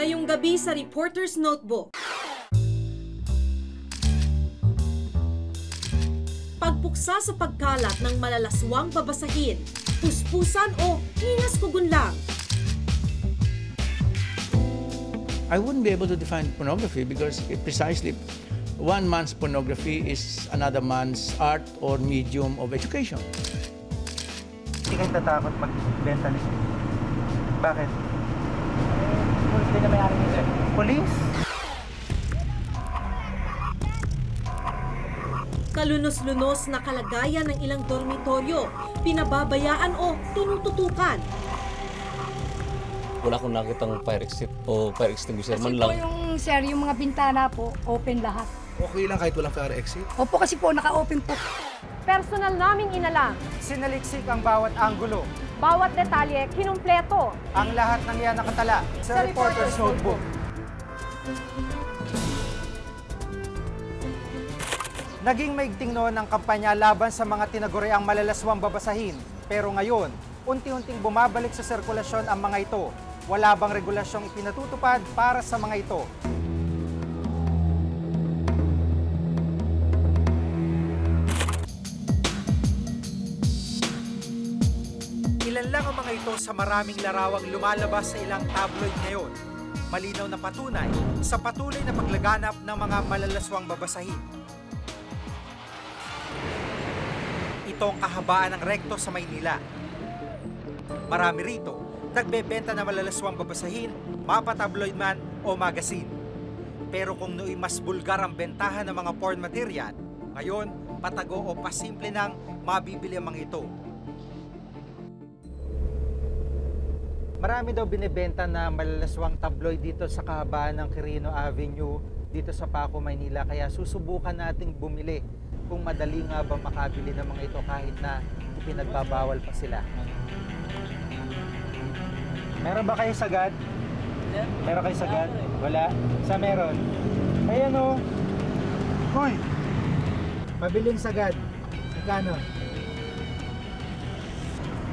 Ngayong gabi sa Reporter's Notebook. Pagpuksa sa pagkalat ng malalaswang babasahin, puspusan o hingas kugon lang. I wouldn't be able to define pornography because precisely one man's pornography is another man's art or medium of education. Hindi kayo tatakot magbenta nito? Bakit? Pulis din na may-ari nito. Police? Kalunos-lunos na kalagayan ng ilang dormitoryo, pinababayaan o tinututukan. Wala akong nakitang fire exit o fire extinguisher man lang. Kasi po yung, sir, yung mga bintana po, open lahat. Okay lang kahit walang fire exit? Opo, kasi po, naka-open po. Personal naming inalang. Sinaliksik ang bawat anggulo. Bawat detalye, kinumpleto. Ang lahat ng yan nakatala sa Reporter's Notebook. Naging maigting noon ang kampanya laban sa mga tinaguriang malalaswang babasahin. Pero ngayon, unti-unting bumabalik sa sirkulasyon ang mga ito. Wala bang regulasyong ipinatutupad para sa mga ito? Ilan lang ang mga ito sa maraming larawang lumalabas sa ilang tabloid ngayon. Malinaw na patunay sa patuloy na paglaganap ng mga malalaswang babasahin. Ito ang kahabaan ng rekto sa Maynila. Marami rito, nagbebenta na malalaswang babasahin, mapatabloid man o magazine. Pero kung nooy mas bulgar ang bentahan ng mga porn material, ngayon, patago o pasimple nang mabibili ang mga ito. Marami daw binibenta na malalaswang tabloid dito sa kahabaan ng Quirino Avenue, dito sa Paco, Maynila. Kaya susubukan nating bumili kung madali nga ba makabili ng mga ito kahit na ipinagbabawal pa sila. Meron ba kayo sagad? Meron kayo sagad? Wala? Sa meron? Ayan o. Hoy! Pabiling sagad. Magkano?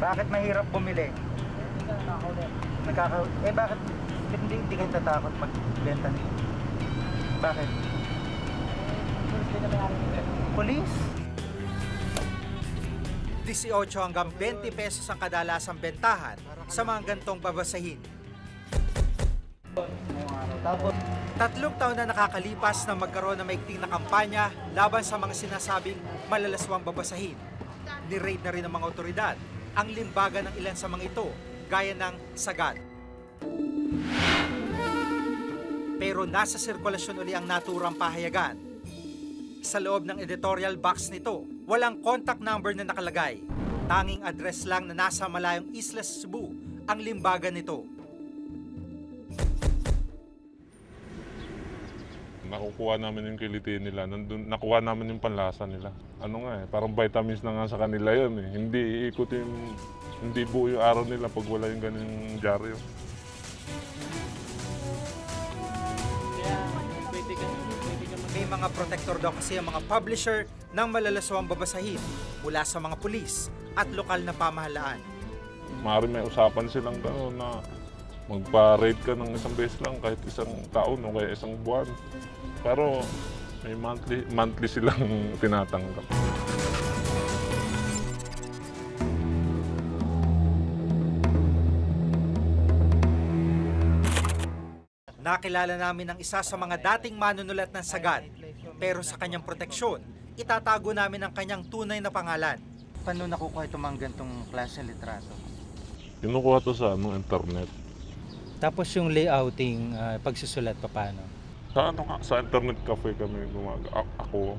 Bakit mahirap bumili? Bakit hindi kayo tatakot magbenta nito? Bakit? Pulis din na may-ari nito. Police? 18 hanggang 20 pesos ang kadalasang bentahan sa mga gantong babasahin. 3 taon na nakakalipas na magkaroon ng maigting na kampanya laban sa mga sinasabing malalaswang babasahin. Ni-raid na rin ng mga otoridad ang limbaga ng ilan sa mga ito, gaya ng Sagad. Pero nasa sirkulasyon uli ang naturang pahayagan. Sa loob ng editorial box nito, walang contact number na nakalagay. Tanging address lang na nasa malayong Isla Cebu ang limbaga nito. Nakukuha namin yung kiliti nila, nakuha namin yung panlasa nila. Ano nga parang vitamins na nga sa kanila yun eh. Hindi iikot yung, hindi buo yung araw nila pag wala yung ganyung dyaryo. May mga protector daw kasi ang mga publisher ng malalaswang babasahin mula sa mga pulis at lokal na pamahalaan. Maaaring may usapan silang gano'n na magpa-raid ka ng isang beses lang kahit isang taon o kaya isang buwan. Pero may monthly silang tinatanggap. Nakilala namin ang isa sa mga dating manunulat ng Sagad. Pero sa kanyang proteksyon, itatago namin ang kanyang tunay na pangalan. Paano nakukuha itong mga gantong klase litrato? Kinukuha to sa internet. Tapos yung layouting, pagsusulat pa paano? Sa internet cafe kami ako.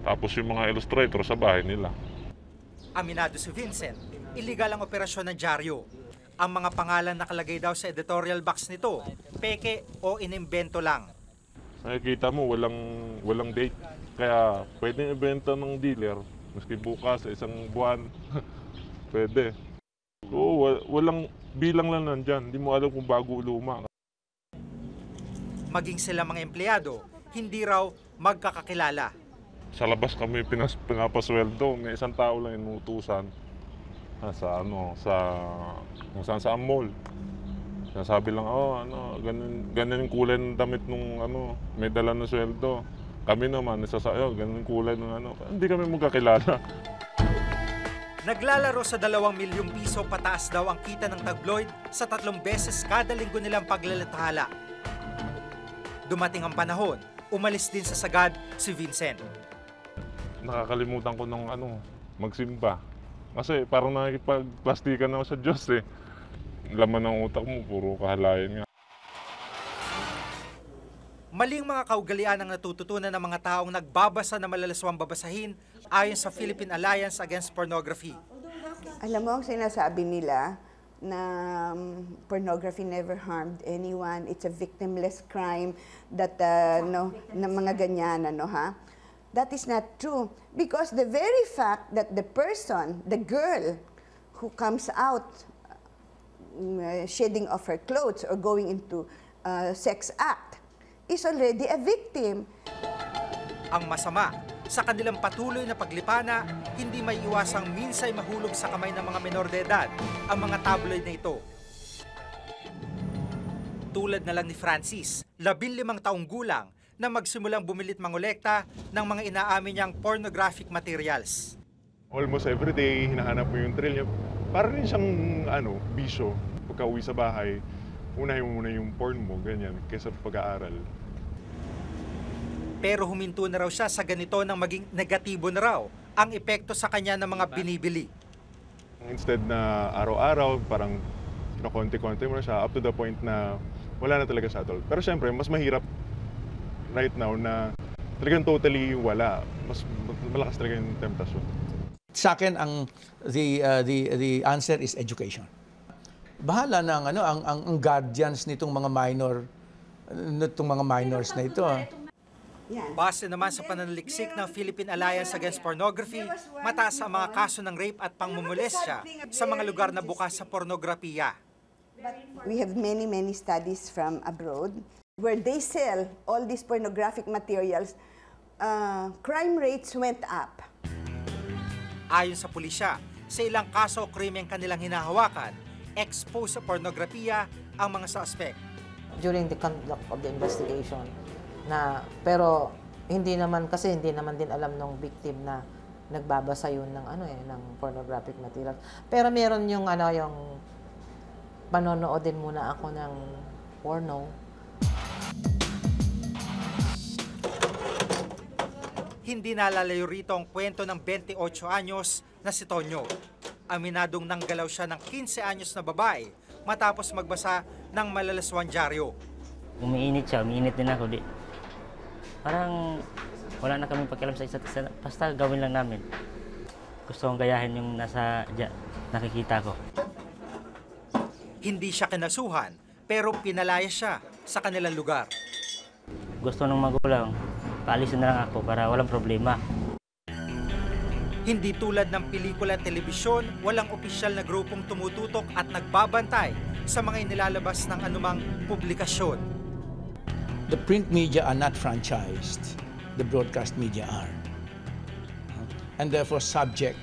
Tapos yung mga illustrator sa bahay nila. Aminado si Vincent, illegal ang operasyon ng dyaryo. Ang mga pangalan nakalagay daw sa editorial box nito, peke o inimbento lang. Nakikita mo, walang date. Kaya pwedeng ibenta ng dealer, maski bukas, isang buwan, pwede. Oo, walang bilang lang nandyan, hindi mo alam kung bago o luma. Maging sila mga empleyado, hindi raw magkakakilala. Sa labas kami pinapasweldo, may isang tao lang inutusan sa kung saan mall. Nasabi lang, ganun yung kulay ng damit nung may dala ng sweldo. Kami naman, nasasayo, ganun yung kulay ng Hindi kami magkakilala. Naglalaro sa 2 milyong piso pataas daw ang kita ng tabloid sa 3 beses kada linggo nilang paglalathala. Dumating ang panahon, umalis din sa sagad si Vincent. Nakakalimutan ko ng magsimba. Kasi parang nakikipagplastikan ako sa Diyos eh. Laman ng utak mo, puro kahalayan nga. Maling mga kaugalian ang natututunan ng mga taong nagbabasa ng malalaswang babasahin ayon sa Philippine Alliance Against Pornography. Alam mo, ang sinasabi nila na pornography never harmed anyone, it's a victimless crime, that na mga ganyan, ha? That is not true. Because the very fact that the person, the girl who comes out shedding off her clothes or going into sex act is already a victim. Ang masama, sa kanilang patuloy na paglipana, hindi may iwasang minsay mahulog sa kamay ng mga menor de edad ang mga tabloid na ito. Tulad na lang ni Francis, 15 taong gulang, na magsimulang bumilit mangolekta ng mga inaamin niyang pornographic materials. Almost every day, hinahanap mo yung thrill niya. Para rin siyang bisyo. Pagka uwi sa bahay, unahin mo muna yung porn mo, ganyan, kaysa pag-aaral. Pero huminto na raw siya sa ganito nang maging negatibo na raw ang epekto sa kanya ng mga binibili. Instead na araw-araw, parang konti-konti mo na siya, up to the point na wala na talaga sa adult. Pero siyempre, mas mahirap right now na talagang totally wala. Mas malakas talaga yung temptasyon. Sa akin, the answer is education. Bahala na ang guardians nitong mga minors na ito. Base naman sa pananaliksik ng Philippine Alliance Against Pornography, mataas ang mga kaso ng rape at pangmumolestya sa mga lugar na bukas sa pornografiya. We have many studies from abroad where they sell all these pornographic materials. Crime rates went up. Ayon sa pulisya, sa ilang kaso o krimeng kanilang hinahawakan, exposed sa pornografiya ang mga suspect. During the conduct of the investigation, pero hindi naman din alam ng victim na nagbabasa yun ng pornographic material. Pero meron yung panonoodin muna ako ng porno. Hindi nalalayo rito ang kwento ng 28 anyos na si Tonyo. Aminadong nanggalaw siya ng 15 anyos na babae matapos magbasa ng malalaswang dyaryo. Umiinit siya, umiinit din ako. Parang wala na kami pakialam sa isa't isa. Basta gawin lang namin. Gusto kong gayahin yung nakikita ko. Hindi siya kinasuhan, pero pinalaya siya sa kanilang lugar. Gusto ng magulang, paalisin na lang ako para walang problema. Hindi tulad ng pelikula at telebisyon, walang opisyal na grupong tumututok at nagbabantay sa mga inilalabas ng anumang publikasyon. The print media are not franchised. The broadcast media are. And therefore subject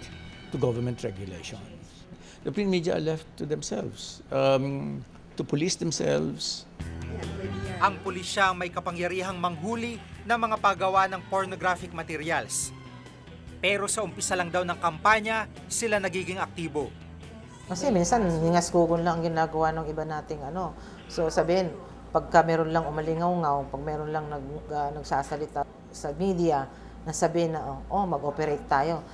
to government regulations. The print media are left to themselves, to police themselves. Ang pulisya may kapangyarihang manghuli ng mga paggawa ng pornographic materials. Pero sa umpisa lang daw ng kampanya, sila nagiging aktibo. Kasi minsan, hingas-gugon lang ang ginagawa ng iba nating So sabihin, pagka meron lang umalingaw-ngaw, pag meron lang nagsasalita sa media, nasabihin na, mag-operate tayo.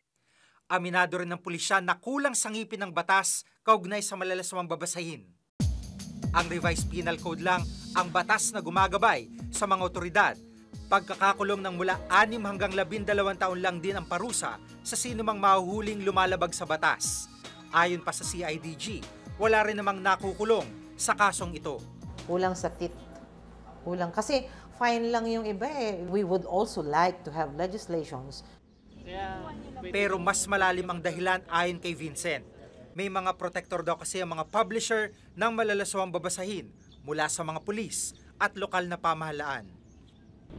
Aminado rin ng pulisya na kulang sa ngipin ng batas kaugnay sa malalaswang babasahin. Ang revised penal code lang ang batas na gumagabay sa mga otoridad. Pagkakakulong ng mula 6 hanggang 12 taon lang din ang parusa sa sinumang mahuhuling lumalabag sa batas. Ayon pa sa CIDG, wala rin namang nakukulong sa kasong ito. Kulang sa tit. Kulang. Kasi fine lang yung iba eh. We would also like to have legislations. Pero mas malalim ang dahilan ayon kay Vincent. May mga protector daw kasi ang mga publisher ng malalaswang babasahin mula sa mga pulis at lokal na pamahalaan.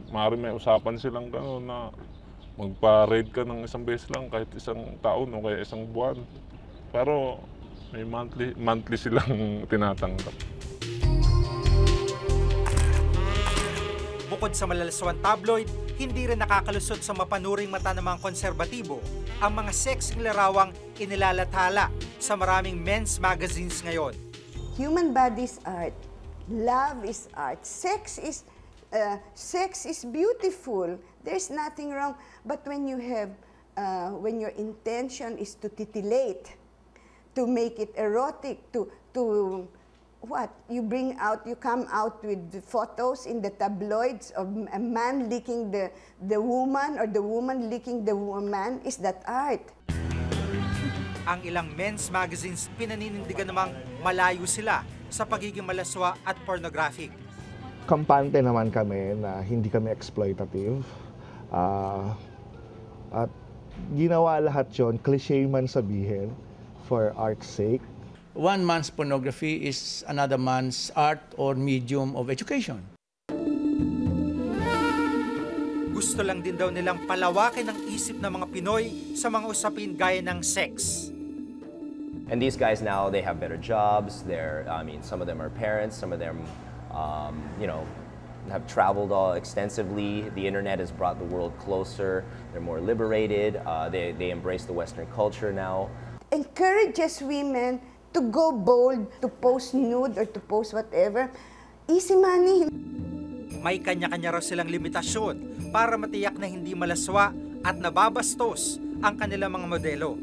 Maaaring may usapan silang na magpa-raid ka ng isang beses lang kahit isang taon o kaya isang buwan. Pero may monthly silang tinatanggap. Bukod sa malalaswang tabloid, hindi rin nakakalusot sa mapanuring mata ng mga konserbatibo ang mga sexing larawang inilalathala sa maraming men's magazines ngayon. Human body is art. Love is art. Sex is beautiful. There's nothing wrong. But when when your intention is to titillate, to make it erotic, to what? You come out with the photos in the tabloids of a man licking the woman or the woman licking the woman. Is that art? Ang ilang men's magazines pinaninindigan namang malayo sila sa pagiging malaswa at pornographic. Kampante naman kami na hindi kami exploitative. At ginawa lahat yon, cliché man sabihin, for art's sake. One man's pornography is another man's art or medium of education. Gusto lang din daw nilang palawakin ang isip ng mga Pinoy sa mga usapin gaya ng sex. And these guys now, they have better jobs. Some of them are parents. Some of them, have traveled extensively. The internet has brought the world closer. They're more liberated. They embrace the Western culture now. Encourages women to go bold, to post nude or to post whatever. Easy money. May kanya-kanya raw silang limitasyon para matiyak na hindi malaswa at nababastos ang kanilang mga modelo.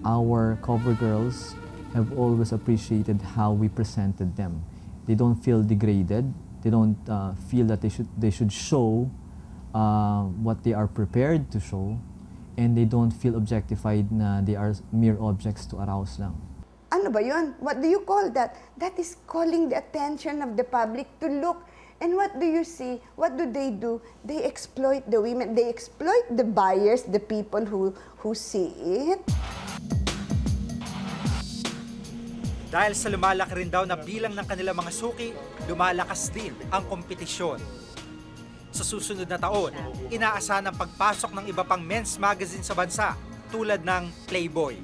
Our cover girls have always appreciated how we presented them. They don't feel degraded. They don't feel that they should show what they are prepared to show, and they don't feel objectified na they are mere objects to arouse lang. Ano ba yun? What do you call that? That is calling the attention of the public to look. And what do you see? What do? They exploit the women. They exploit the buyers, the people who see it. Dahil sa lumalaki rin daw na bilang ng kanilang mga suki, lumalakas din ang kompetisyon. Sa susunod na taon, inaasahan ang pagpasok ng iba pang men's magazine sa bansa tulad ng Playboy.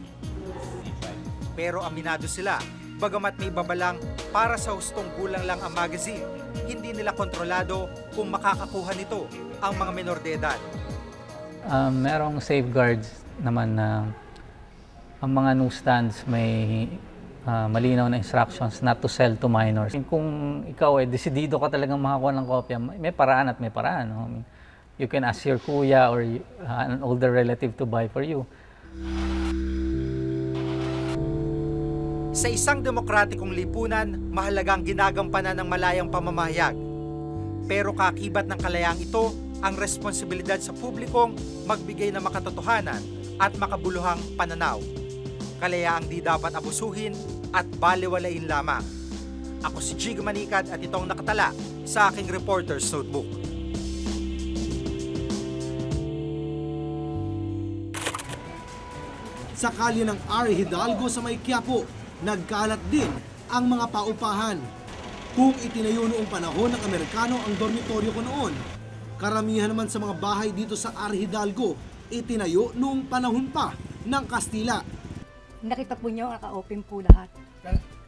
Pero aminado sila, bagamat may babalang para sa hustong gulang lang ang magazine, hindi nila kontrolado kung makakakuha nito ang mga menor de edad. Merong safeguards naman na ang mga newsstands may malinaw na instructions not to sell to minors. Kung ikaw desidido ka talagang makakuha ng kopya, may paraan at may paraan. No? I mean, you can ask your kuya or an older relative to buy for you. Sa isang demokratikong lipunan, mahalagang ginagampanan ng malayang pamamahayag. Pero kakibat ng kalayaang ito ang responsibilidad sa publikong magbigay ng makatotohanan at makabuluhang pananaw. Kalayaang di dapat abusuhin at balewalain lamang. Ako si Jig Manikad at itong nakatala sa aking Reporter's Notebook. Sa kalye ng R. Hidalgo sa May Quiapo, nagkalat din ang mga paupahan. Kung itinayo noong panahon ng Amerikano ang dormitoryo ko noon, karamihan naman sa mga bahay dito sa R. Hidalgo, itinayo noong panahon pa ng Kastila. Nakita po niyo, naka-open po lahat.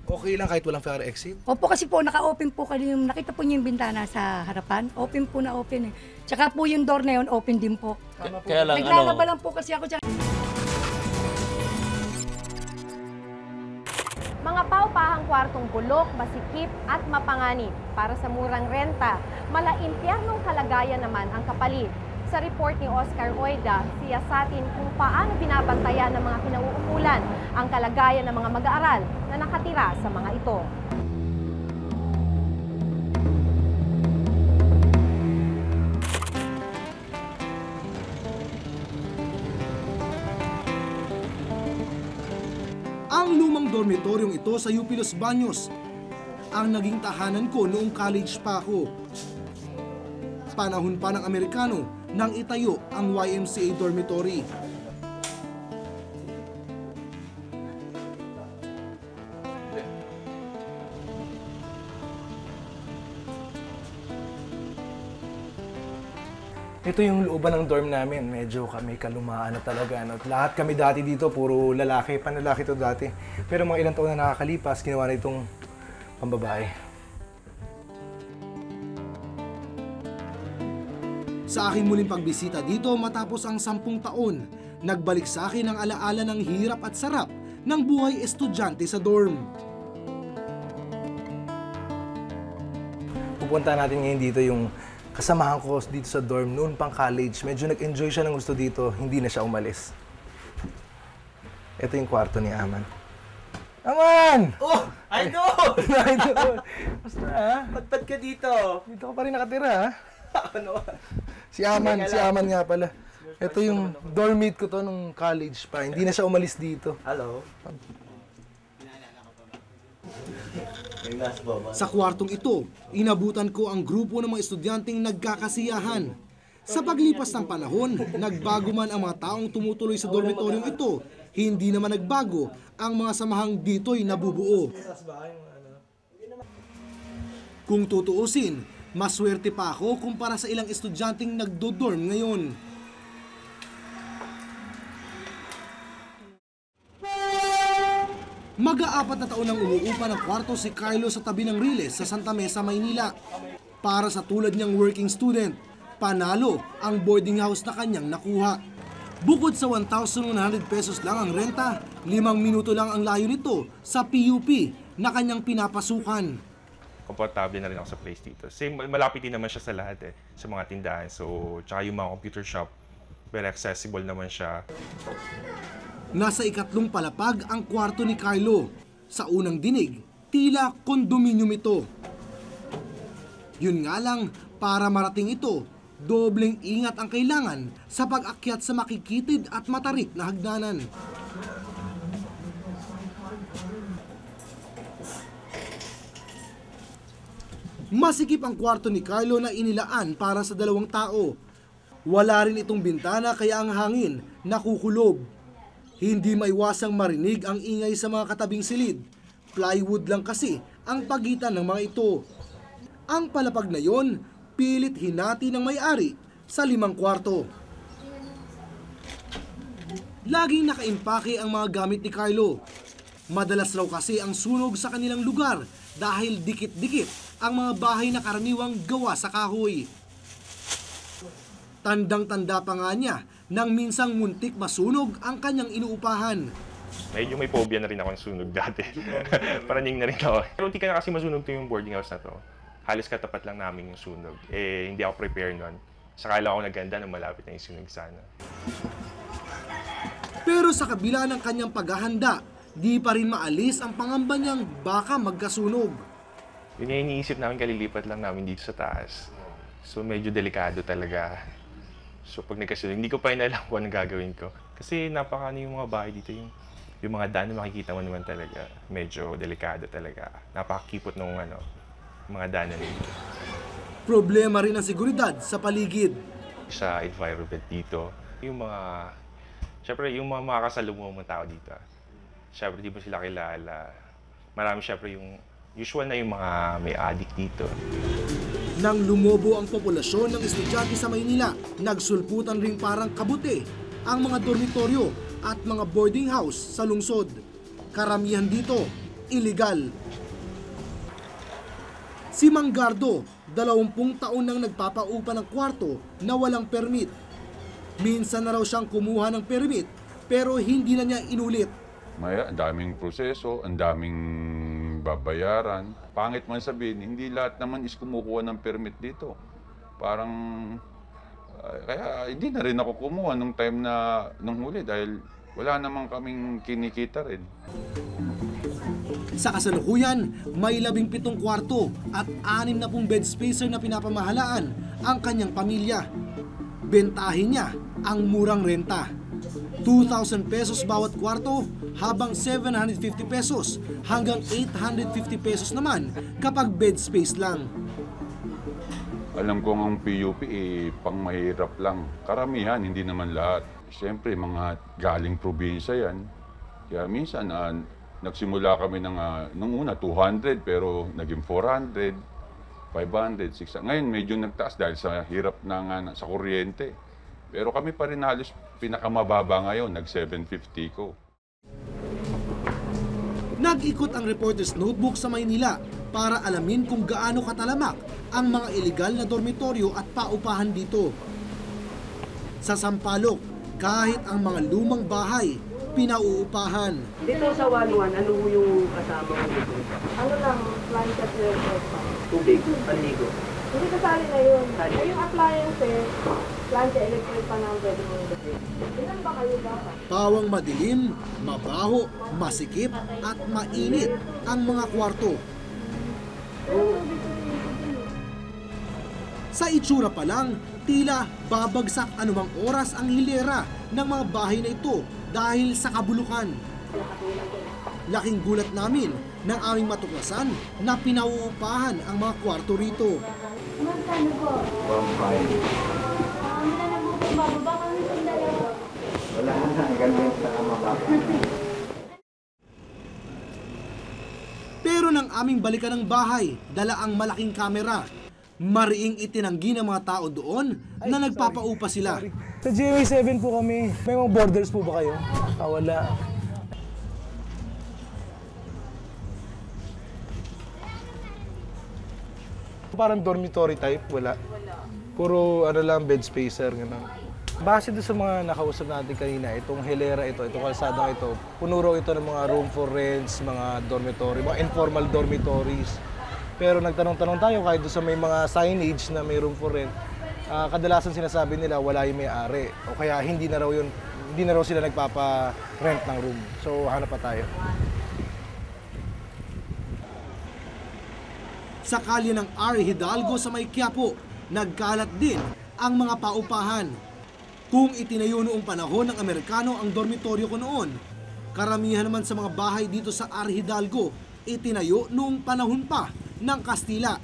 Okay lang kahit walang fire exit? Opo, kasi po naka-open po kayo. Nakita po niyo yung bintana sa harapan. Open po na open eh. Tsaka po yung door na yun, open din po. Kaya lang, naglalaba lang po kasi ako dyan. Mga paupahang kwartong bulok, masikip at mapanganib. Para sa murang renta, mala-impyernong kalagayan naman ang kapalit. Sa report ni Oscar Oida, siyasatin kung paano binabantayan ng mga kinauukulan ang kalagayan ng mga mag-aaral na nakatira sa mga ito. Ang lumang dormitoryong ito sa UP Los Baños ang naging tahanan ko noong college pa ako. Panahon pa ng Amerikano nang itayo ang YMCA dormitory. Ito yung looban ng dorm namin. Medyo kami kalumaan na talaga. No? Lahat kami dati dito, puro lalaki. Panlalaki ito dati. Pero mga ilang taon na nakakalipas, ginawa na itong pambabae. Sa aking muling pagbisita dito matapos ang 10 taon, nagbalik sa akin ang alaala ng hirap at sarap ng buhay estudyante sa dorm. Pupunta natin ngayon dito yung kasamahan ko dito sa dorm noon pang college. Medyo nag-enjoy siya ng gusto dito, hindi na siya umalis. Ito yung kwarto ni Aman. Aman! Oh! Idol! Idol! Basta ha? Ba't ka dito? Dito ka pa rin nakatira ha? Ano? Si Aman nga pala. Ito yung dormmate ko to nung college pa. Hindi na siya umalis dito. Hello? Sa kwartong ito, inabutan ko ang grupo ng mga estudyanteng nagkakasiyahan. Sa paglipas ng panahon, nagbago man ang mga taong tumutuloy sa dormitoryong ito, hindi naman nagbago ang mga samahang dito'y nabubuo. Kung tutuusin, maswerte pa ako kumpara sa ilang estudyanteng nagdo-dorm ngayon. Mag-aapat na taon nang umuupa ng kwarto si Carlo sa tabi ng Riles sa Santa Mesa, Maynila. Para sa tulad niyang working student, panalo ang boarding house na kanyang nakuha. Bukod sa 1,100 pesos lang ang renta, 5 minuto lang ang layo nito sa PUP na kanyang pinapasukan. Komportable na rin ako sa place dito. Malapit din naman siya sa lahat sa mga tindahan. So, tsaka yung mga computer shop, very accessible naman siya. Nasa ikatlong palapag ang kwarto ni Carlo. Sa unang dinig, tila kondominium ito. Yun nga lang, para marating ito, dobleng ingat ang kailangan sa pag-akyat sa makikitid at matarik na hagdanan. Masikip ang kwarto ni Carlo na inilaan para sa 2 tao. Wala rin itong bintana kaya ang hangin nakukulob. Hindi maiwasang marinig ang ingay sa mga katabing silid. Plywood lang kasi ang pagitan ng mga ito. Ang palapag na yon, pilit hinati ng may-ari sa 5 kwarto. Laging nakaimpake ang mga gamit ni Carlo. Madalas raw kasi ang sunog sa kanilang lugar dahil dikit-dikit ang mga bahay na karaniwang gawa sa kahoy. Tandang-tanda pa nga niya nang minsang muntik masunog ang kanyang inuupahan. Medyo may phobia na rin ako ng sunog dati. Paraning na rin ako. Pero hindi ka na kasi masunog to yung boarding house na to. Halos katapat lang namin yung sunog. Hindi ako prepare nun. Sakala ako naganda na malapit na yung sunog sana. Pero sa kabila ng kanyang paghahanda, di pa rin maalis ang pangamba niyang baka magkasunog. Yun yung iniisip namin, kalilipat lang namin dito sa taas. So medyo delikado talaga. So pag nagkasunog, hindi ko pa rin alam kung anong gagawin ko. Kasi napakano yung mga bahay dito, yung mga daan na makikita mo naman talaga. Medyo delikado talaga. Napakakipot ng mga daan na dito. Problema rin ang seguridad sa paligid. Sa environment dito, syempre yung mga makakasalubong mga tao dito. Syempre di mo sila kilala. Marami syempre yung usual na yung mga may addict dito. Nang lumobo ang populasyon ng estudyante sa Maynila, nagsulputan ring parang kabuti ang mga dormitoryo at mga boarding house sa lungsod. Karamihan dito, illegal. Si Manggardo, 20 taon nang nagpapaupa ng kwarto na walang permit. Minsan na raw siyang kumuha ng permit pero hindi na niya inulit. Ang daming proseso, ang daming babayaran. Pangit man sabihin, hindi lahat naman is kumukuha ng permit dito. Parang, kaya hindi na rin ako kumuha nung time nung huli dahil wala naman kaming kinikita rin. Sa kasalukuyan, may 17 kwarto at 60 bed spacer na pinapamahalaan ang kanyang pamilya. Bentahin niya ang murang renta. 2,000 pesos bawat kwarto habang 750 pesos hanggang 850 pesos naman kapag bed space lang. Alam ko ang PUP pang mahirap lang. Karamihan, hindi naman lahat. Siyempre, mga galing probinsya yan. Kaya minsan, nagsimula kami nung una 200 pero naging 400, 500, 600. Ngayon medyo nagtaas dahil sa hirap sa kuryente. Pero kami pa rin halos pinakamababa ngayon, nag-750 ko. Nag-ikot ang Reporter's Notebook sa Maynila para alamin kung gaano katalamak ang mga iligal na dormitoryo at paupahan dito. Sa Sampaloc, kahit ang mga lumang bahay, pinauupahan. Dito sa 1-1, ano yung kasama mo dito? Ano lang, plancha at Tubig, panligo. Hindi kasali na yun. Ay, yung appliances, plancha, electric pa na ang pwede mo ilagay. Ilan ba kayo dapat? Pawang madilim, mabaho, masikip at mainit ang mga kwarto. Sa itsura pa lang, tila babagsak anumang oras ang hilera ng mga bahay na ito dahil sa kabulukan. Laking gulat namin nang aming matuklasan na pinauupahan ang mga kwarto rito. Magkano po? 1.5. Bababa kami sa dalawa. Wala na, ganun sa mababa. Pero nang aming balikan ng bahay, dala ang malaking kamera. Mariing itinanggi ng mga tao doon na nagpapaupa sila. Sa GMA 7 po kami. May mga borders po ba kayo? Wala. Parang dormitory type, wala. Puro ano lang, bed spacer, gano'n. Base doon sa mga nakausap natin kanina, itong hilera ito, itong kalsadang ito, puno raw ito ng mga room for rents, mga dormitory, mga informal dormitories. Pero nagtanong-tanong tayo kahit doon sa may mga signage na may room for rent, kadalasan sinasabi nila wala yung may-ari o kaya hindi na raw sila nagpapa-rent ng room. So hanap pa tayo. Sa kalye ng R. Hidalgo sa may Quiapo, nagkalat din ang mga paupahan. Kung itinayo noong panahon ng Amerikano ang dormitoryo ko noon, karamihan naman sa mga bahay dito sa R. Hidalgo itinayo noong panahon pa ng Kastila.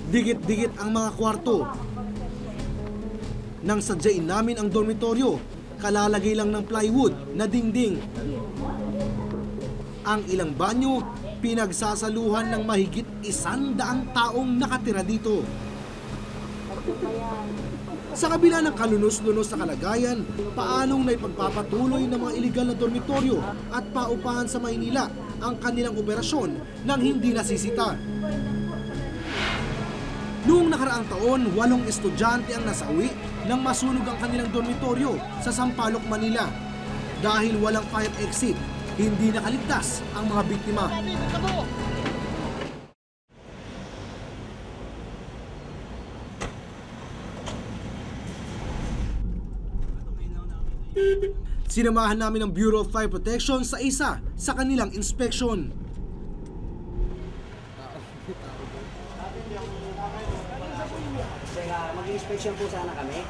Dikit-dikit ang mga kwarto. Nang sadyain namin ang dormitoryo, kalalagay lang ng plywood na dingding. Ang ilang banyo, pinagsasaluhan ng mahigit 100 taong nakatira dito. Sa kabila ng kalunos-lunos na kalagayan, paanong naipagpapatuloy ng mga iligal na dormitoryo at paupahan sa Maynila ang kanilang operasyon nang hindi nasisita. Noong nakaraang taon, 8 estudyante ang nasawi nang masunog ang kanilang dormitoryo sa Sampaloc, Manila. Dahil walang fire exit, hindi nakaligtas ang mga biktima. Sinamahan namin ng Bureau of Fire Protection sa isa sa kanilang inspeksyon. Mag-inspection po sana kami.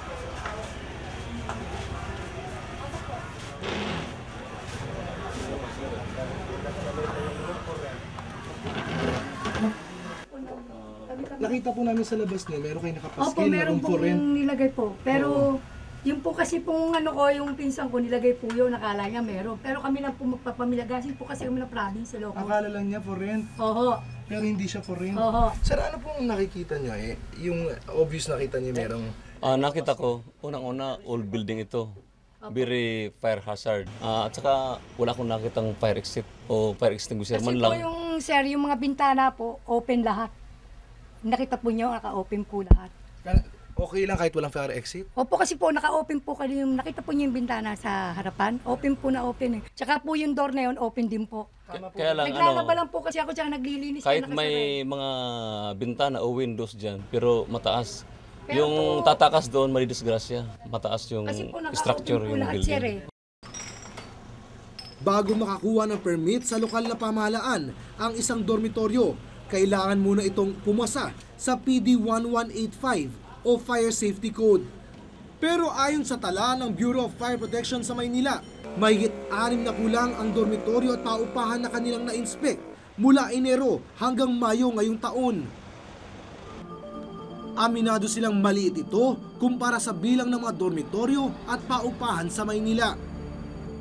Nakita po namin sa labas niyo, meron kayo nakapaskil. Opo, meron pong nilagay po. Pero yung po kasi pong yung pinsan ko, nilagay po yun, nakala niya meron. Pero kami lang po magpapamilagasin po kasi kami na province, Ilocos. Akala lang niya for rent. Oho. Pero hindi siya for rent. Oho. Sir, ano pong nakikita niyo yung obvious nakita niyo merong... Nakita ko, unang-una, old building ito. Very fire hazard. At saka wala akong nakitang fire exit o fire extinguisher man lang. Kasi po yung mga bintana po, open lahat. Nakita po niyo, naka-open po lahat. Okay lang kahit walang fire exit? Opo, kasi po naka-open po kayo, nakita po niyo yung bintana sa harapan. Open po na open eh. Tsaka po yung door na yun, open din po. Kaya lang Naglalaba lang po kasi ako tsaka naglilinis. kahit may mga bintana o windows dyan, pero mataas. Yung tatakas doon, malidisgrasya. Mataas yung structure, yung building. Bago makakuha ng permit sa lokal na pamahalaan ang isang dormitoryo, kailangan muna itong pumasa sa PD 1185 o Fire Safety Code. Pero ayon sa tala ng Bureau of Fire Protection sa Maynila, mahigit 6 na kulang ang dormitoryo at paupahan na kanilang na-inspect mula Enero hanggang Mayo ngayong taon. Aminado silang maliit ito kumpara sa bilang ng mga dormitoryo at paupahan sa Maynila.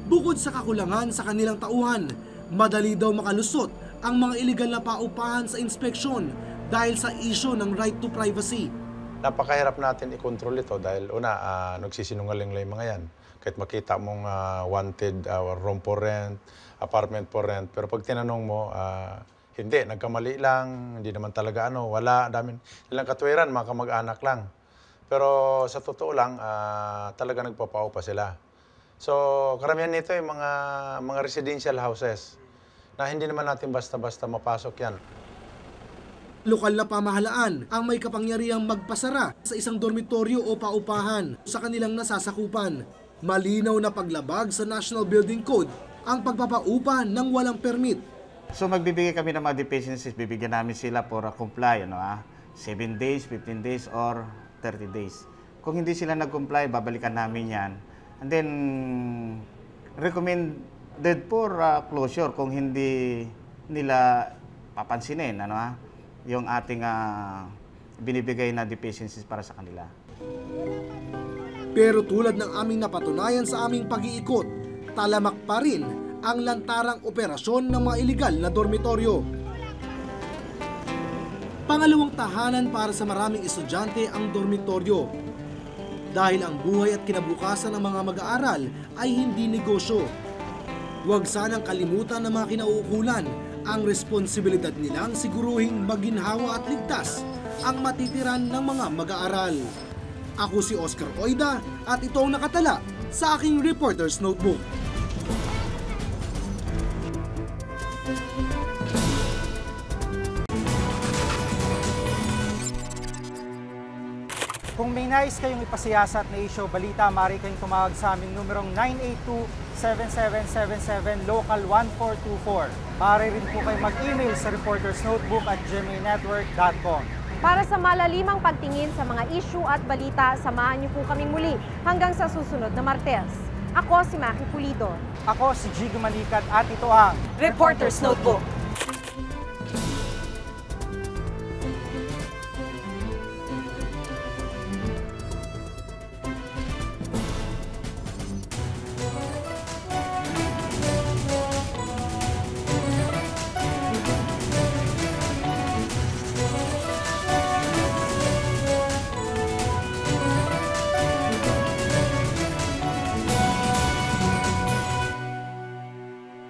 Bukod sa kakulangan sa kanilang tauhan, madali daw makalusot ang mga iligal na paupahan sa inspeksyon dahil sa isyu ng right to privacy. Napakahirap natin i-control ito dahil nagsisinungaling lang yung mga yan. Kahit makita mong wanted room for rent, apartment for rent, pero pag tinanong mo, Hindi, nagkamali lang, hindi naman talaga wala, dami nilang katwiran, mga kamag-anak lang. Pero sa totoo lang, talaga nagpapaupa sila. So, karamihan nito yung mga residential houses na hindi naman natin basta-basta mapasok yan. Lokal na pamahalaan ang may kapangyarihang magpasara sa isang dormitoryo o paupahan sa kanilang nasasakupan. Malinaw na paglabag sa National Building Code ang pagpapaupa ng walang permit. So magbibigay kami ng mga deficiencies, bibigyan namin sila for comply, 7 days, 15 days, or 30 days. Kung hindi sila nag-comply, babalikan namin yan. And then, recommended for closure kung hindi nila papansinin, yung ating binibigay na deficiencies para sa kanila. Pero tulad ng aming napatunayan sa aming pag-iikot, talamak pa rin ang lantarang operasyon ng mga iligal na dormitoryo. Pangalawang tahanan para sa maraming estudyante ang dormitoryo. Dahil ang buhay at kinabukasan ng mga mag-aaral ay hindi negosyo. Huwag sanang kalimutan ng mga kinauukulan ang responsibilidad nilang siguruhing maginhawa at ligtas ang matitiran ng mga mag-aaral. Ako si Oscar Oida at ito ang nakatala sa aking Reporter's Notebook. Kung may nais kayong ipasiyasat na issue balita, maaari kayong tumawag sa aming numerong 982-7777 Local 1424. Maaari rin po kayong mag-email sa reportersnotebook@gmanetwork.com. Para sa malalimang pagtingin sa mga issue at balita, samahan niyo po kaming muli hanggang sa susunod na Martes. Ako si Maki Pulido. Ako si Jigo Malikat at ito ang Reporter's Notebook.